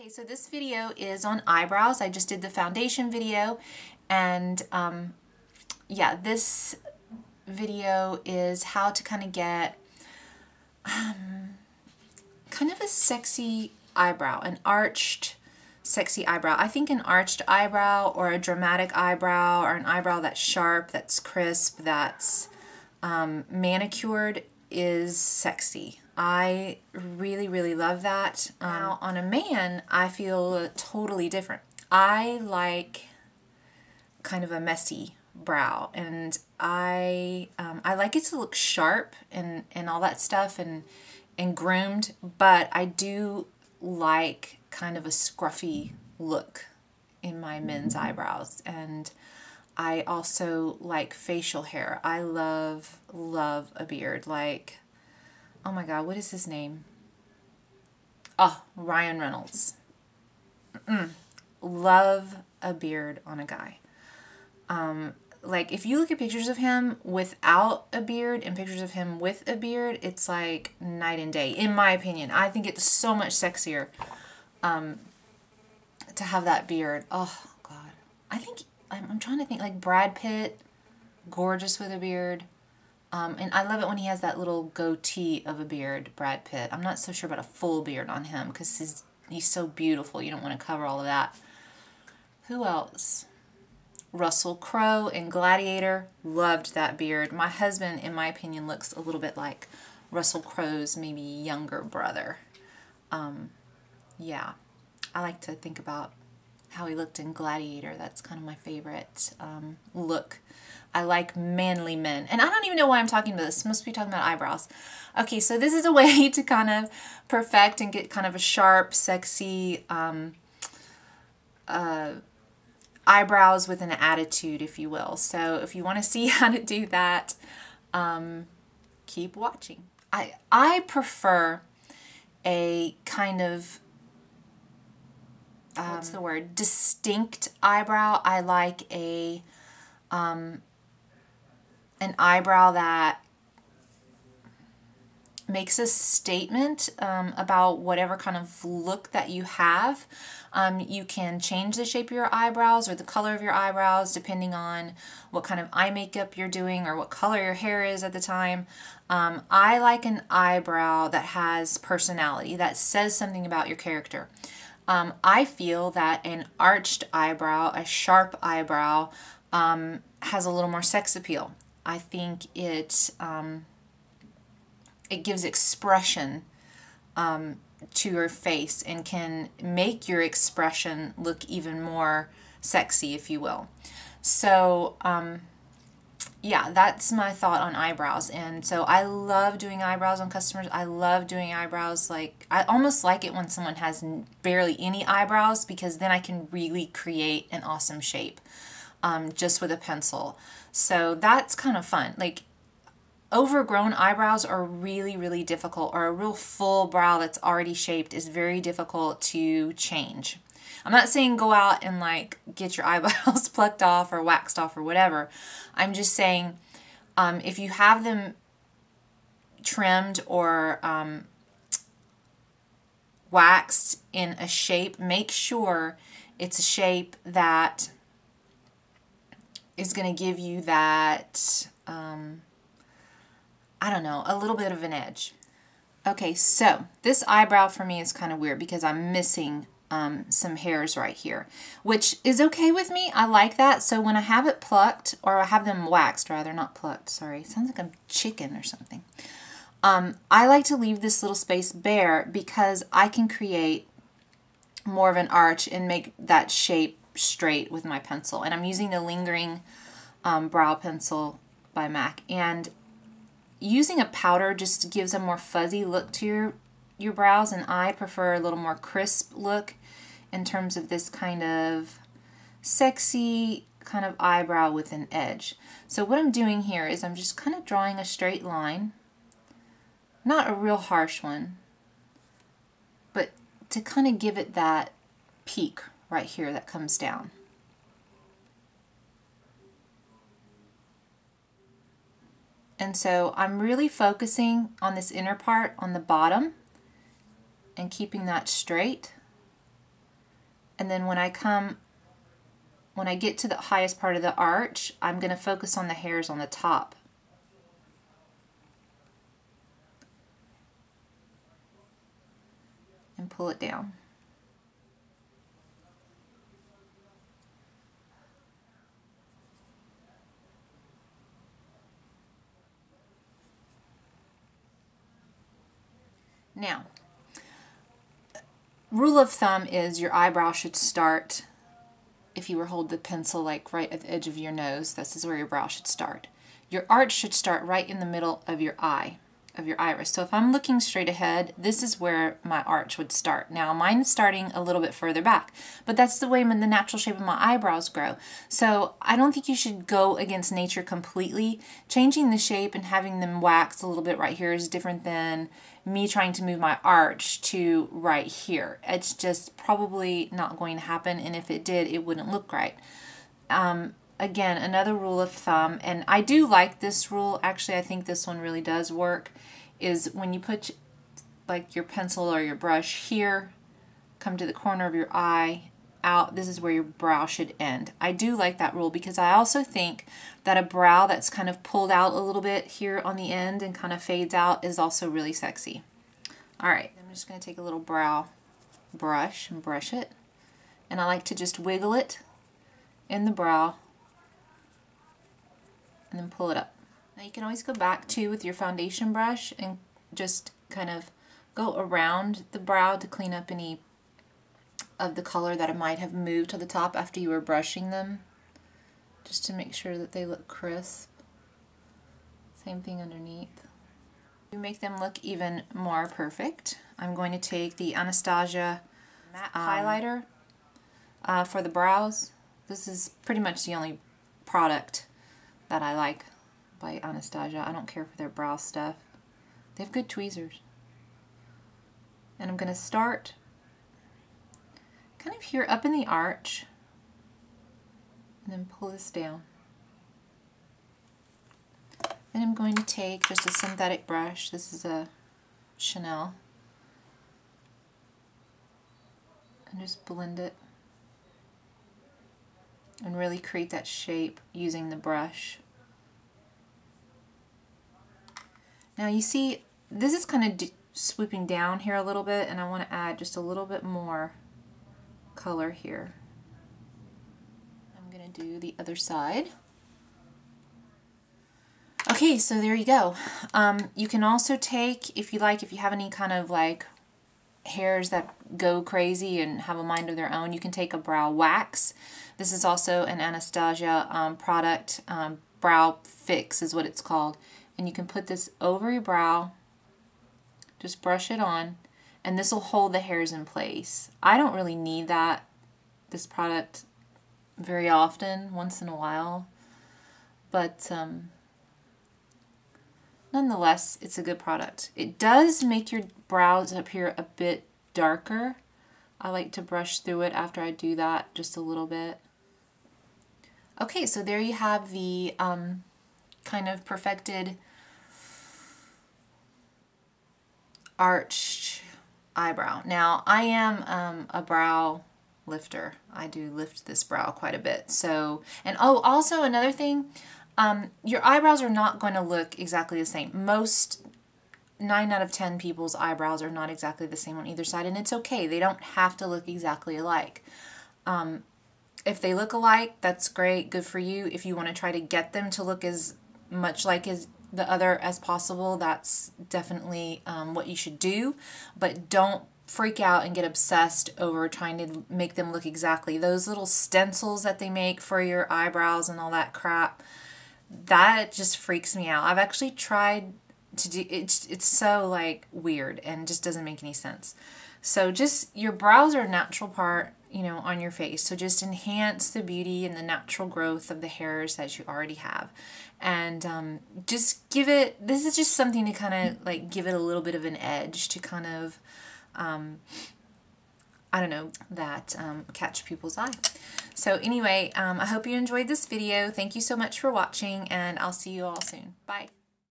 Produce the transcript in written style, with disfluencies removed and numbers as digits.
Okay, so this video is on eyebrows. I just did the foundation video, and yeah, this video is how to kind of get kind of a sexy eyebrow, an arched sexy eyebrow. I think an arched eyebrow or a dramatic eyebrow or an eyebrow that's sharp, that's crisp, that's manicured is sexy. I really love that. Now on a man, I feel totally different. I like kind of a messy brow, and I like it to look sharp and all that stuff and groomed, but I do like kind of a scruffy look in my men's eyebrows. And I also like facial hair. I love a beard. Like, oh my God, what is his name? Oh, Ryan Reynolds. Love a beard on a guy. Like, if you look at pictures of him without a beard and pictures of him with a beard, it's like night and day, in my opinion. I think it's so much sexier to have that beard. Oh, God. I think, I'm trying to think, like Brad Pitt, gorgeous with a beard. And I love it when he has that little goatee of a beard, Brad Pitt. I'm not so sure about a full beard on him because he's so beautiful. You don't want to cover all of that. Who else? Russell Crowe in Gladiator. Loved that beard. My husband, in my opinion, looks a little bit like Russell Crowe's maybe younger brother. Yeah. I like to think about how he looked in Gladiator. That's kind of my favorite look. I like manly men. And I don't even know why I'm talking about this. I must be talking about eyebrows. Okay, so this is a way to kind of perfect and get kind of a sharp, sexy eyebrows with an attitude, if you will. So if you want to see how to do that, keep watching. I prefer a kind of what's the word? Distinct eyebrow. I like a an eyebrow that makes a statement about whatever kind of look that you have. You can change the shape of your eyebrows or the color of your eyebrows depending on what kind of eye makeup you're doing or what color your hair is at the time. I like an eyebrow that has personality, that says something about your character. I feel that an arched eyebrow, a sharp eyebrow, has a little more sex appeal. I think it gives expression to your face and can make your expression look even more sexy, if you will. So, yeah, that's my thought on eyebrows. And so I love doing eyebrows on customers. I love doing eyebrows. Like, I almost like it when someone has barely any eyebrows, because then I can really create an awesome shape just with a pencil. So that's kind of fun. Like, overgrown eyebrows are really difficult, or a real full brow that's already shaped is very difficult to change. I'm not saying go out and like get your eyebrows plucked off or waxed off or whatever. I'm just saying if you have them trimmed or waxed in a shape, make sure it's a shape that is going to give you that I don't know, a little bit of an edge. Okay, so this eyebrow for me is kind of weird because I'm missing some hairs right here, which is okay with me. I like that. So when I have it plucked, or I have them waxed rather, not plucked, sorry. It sounds like I'm chicken or something. I like to leave this little space bare because I can create more of an arch and make that shape straight with my pencil. And I'm using the Lingering brow pencil by MAC. And using a powder just gives a more fuzzy look to your brows, and I prefer a little more crisp look in terms of this kind of sexy kind of eyebrow with an edge. So what I'm doing here is I'm just kind of drawing a straight line, not a real harsh one, but to kind of give it that peak right here that comes down. And so I'm really focusing on this inner part on the bottom and keeping that straight. And then when I get to the highest part of the arch, I'm going to focus on the hairs on the top. And pull it down. Now, rule of thumb is your eyebrow should start, if you were to hold the pencil like right at the edge of your nose, this is where your brow should start. Your arch should start right in the middle of your eye, of your iris. So if I'm looking straight ahead, this is where my arch would start. Now mine's starting a little bit further back, but that's the way the natural shape of my eyebrows grow. So I don't think you should go against nature completely. Changing the shape and having them wax a little bit right here is different than me trying to move my arch to right here. It's just probably not going to happen, and if it did, it wouldn't look right. Again, another rule of thumb, and I do like this rule, actually I think this one really does work, is when you put like your pencil or your brush here, come to the corner of your eye, out, this is where your brow should end. I do like that rule because I also think that a brow that's kind of pulled out a little bit here on the end and kind of fades out is also really sexy. Alright, I'm just going to take a little brow brush and brush it, and I like to just wiggle it in the brow and then pull it up. Now you can always go back too with your foundation brush and just kind of go around the brow to clean up any of the color that it might have moved to the top after you were brushing them, just to make sure that they look crisp. Same thing underneath. To make them look even more perfect, I'm going to take the Anastasia matte highlighter for the brows. This is pretty much the only product that I like by Anastasia. I don't care for their brow stuff. They have good tweezers. And I'm going to start kind of here up in the arch and then pull this down. Then I'm going to take just a synthetic brush. This is a Chanel. And just blend it and really create that shape using the brush. Now you see this is kind of swooping down here a little bit, and I want to add just a little bit more color here. I'm going to do the other side. Okay, so there you go. You can also take, if you like, if you have any kind of like hairs that go crazy and have a mind of their own, you can take a brow wax. This is also an Anastasia product. Brow Fix is what it's called. And you can put this over your brow, just brush it on, and this will hold the hairs in place. I don't really need this product very often, once in a while, but nonetheless, it's a good product. It does make your brows up here a bit darker. I like to brush through it after I do that just a little bit. Okay, so there you have the kind of perfected arched eyebrow. Now, I am a brow lifter. I do lift this brow quite a bit. So, and oh, also another thing, your eyebrows are not going to look exactly the same. Most 9 out of 10 people's eyebrows are not exactly the same on either side, and it's okay. They don't have to look exactly alike. If they look alike, that's great, good for you. If you want to try to get them to look as much like the other as possible, that's definitely what you should do, but don't freak out and get obsessed over trying to make them look exactly. Those little stencils that they make for your eyebrows and all that crap, that just freaks me out. I've actually tried to do it. It's so like weird and just doesn't make any sense. So just, your brows are a natural part, you know, on your face. So just enhance the beauty and the natural growth of the hairs that you already have. And just give it, this is just something to kind of like give it a little bit of an edge to kind of, I don't know, that catch people's eye. So anyway, I hope you enjoyed this video. Thank you so much for watching, and I'll see you all soon. Bye.